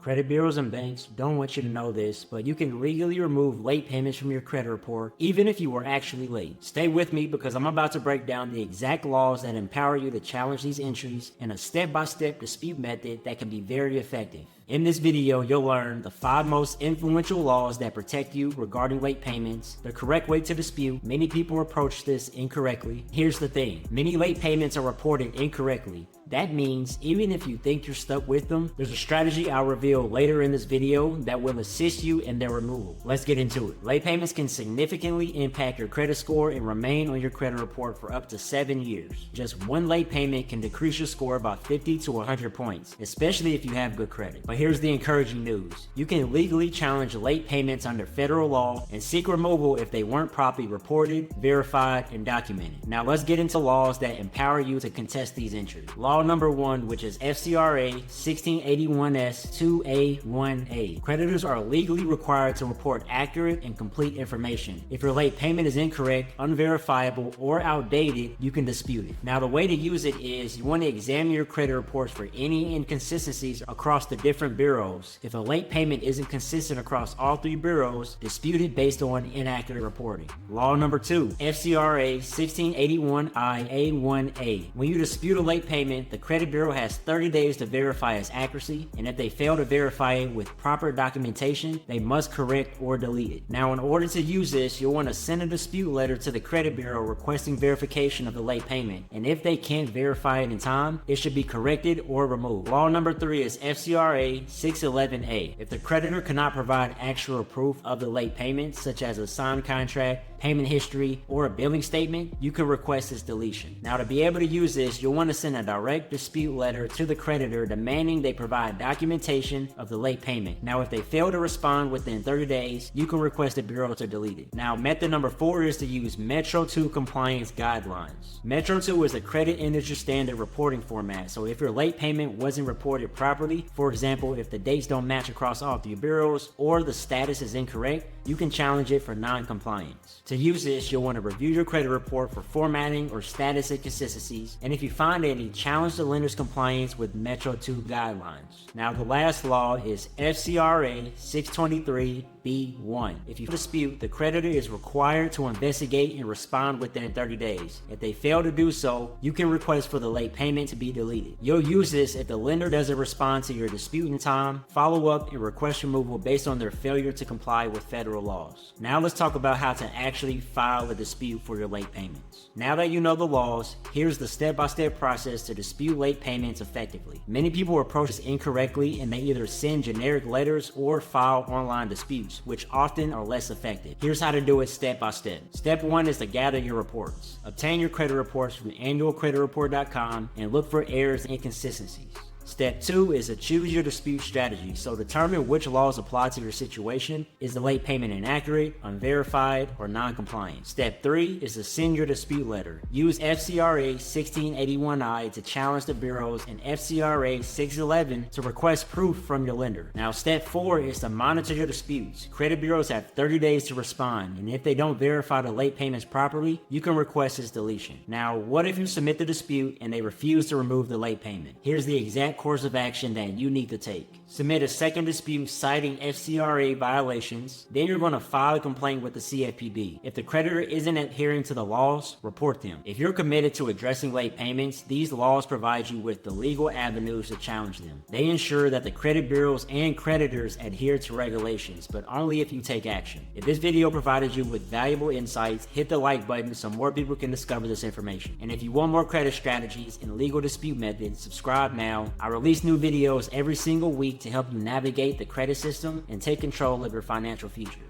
Credit bureaus and banks don't want you to know this, but you can legally remove late payments from your credit report, even if you were actually late. Stay with me because I'm about to break down the exact laws that empower you to challenge these entries in a step-by-step dispute method that can be very effective. In this video, you'll learn the 5 most influential laws that protect you regarding late payments, the correct way to dispute. Many people approach this incorrectly. Here's the thing, many late payments are reported incorrectly. That means even if you think you're stuck with them, there's a strategy I'll reveal later in this video that will assist you in their removal. Let's get into it. Late payments can significantly impact your credit score and remain on your credit report for up to 7 years. Just one late payment can decrease your score by 50 to 100 points, especially if you have good credit. But here's the encouraging news. You can legally challenge late payments under federal law and seek removal if they weren't properly reported, verified, and documented. Now let's get into laws that empower you to contest these entries. Law number 1, which is FCRA 1681S 2A1A. Creditors are legally required to report accurate and complete information. If your late payment is incorrect, unverifiable, or outdated, you can dispute it. Now the way to use it is you want to examine your credit reports for any inconsistencies across the different bureaus. If a late payment isn't consistent across all 3 bureaus, dispute it based on inaccurate reporting. Law number 2, FCRA 1681I-A1A. When you dispute a late payment, the credit bureau has 30 days to verify its accuracy, and if they fail to verify it with proper documentation, they must correct or delete it. Now, in order to use this, you'll want to send a dispute letter to the credit bureau requesting verification of the late payment, and if they can't verify it in time, it should be corrected or removed. Law number 3 is FCRA 611A. If the creditor cannot provide actual proof of the late payment, such as a signed contract, payment history, or a billing statement, you can request its deletion. Now, to be able to use this, you'll want to send a direct dispute letter to the creditor demanding they provide documentation of the late payment. Now, if they fail to respond within 30 days, you can request the bureau to delete it. Now, method number 4 is to use Metro 2 compliance guidelines. Metro 2 is a credit industry standard reporting format, so if your late payment wasn't reported properly, for example, if the dates don't match across all 3 bureaus or the status is incorrect, you can challenge it for non-compliance. To use this, you'll want to review your credit report for formatting or status inconsistencies, and if you find any, challenge the lender's compliance with Metro 2 guidelines. Now, the last law is FCRA 623B1. If you dispute, the creditor is required to investigate and respond within 30 days. If they fail to do so, you can request for the late payment to be deleted. You'll use this if the lender doesn't respond to your dispute in time, follow up, and request removal based on their failure to comply with federal laws. Now let's talk about how to actually file a dispute for your late payments. Now that you know the laws, here's the step-by-step process to dispute late payments effectively. Many people approach this incorrectly and they either send generic letters or file online disputes, which often are less effective. Here's how to do it step by step. Step 1 is to gather your reports. Obtain your credit reports from annualcreditreport.com and look for errors and inconsistencies. Step 2 is to choose your dispute strategy. So determine which laws apply to your situation. Is the late payment inaccurate, unverified, or non-compliant? Step 3 is to send your dispute letter. Use FCRA 1681I to challenge the bureaus and FCRA 611 to request proof from your lender. Now, step 4 is to monitor your disputes. Credit bureaus have 30 days to respond, and if they don't verify the late payments properly, you can request its deletion. Now, what if you submit the dispute and they refuse to remove the late payment? Here's the exact course of action that you need to take. Submit a second dispute citing FCRA violations. Then you're going to file a complaint with the CFPB. If the creditor isn't adhering to the laws, report them. If you're committed to addressing late payments, these laws provide you with the legal avenues to challenge them. They ensure that the credit bureaus and creditors adhere to regulations, but only if you take action. If this video provided you with valuable insights, hit the like button so more people can discover this information. And if you want more credit strategies and legal dispute methods, subscribe now. I release new videos every single week to help you navigate the credit system and take control of your financial future.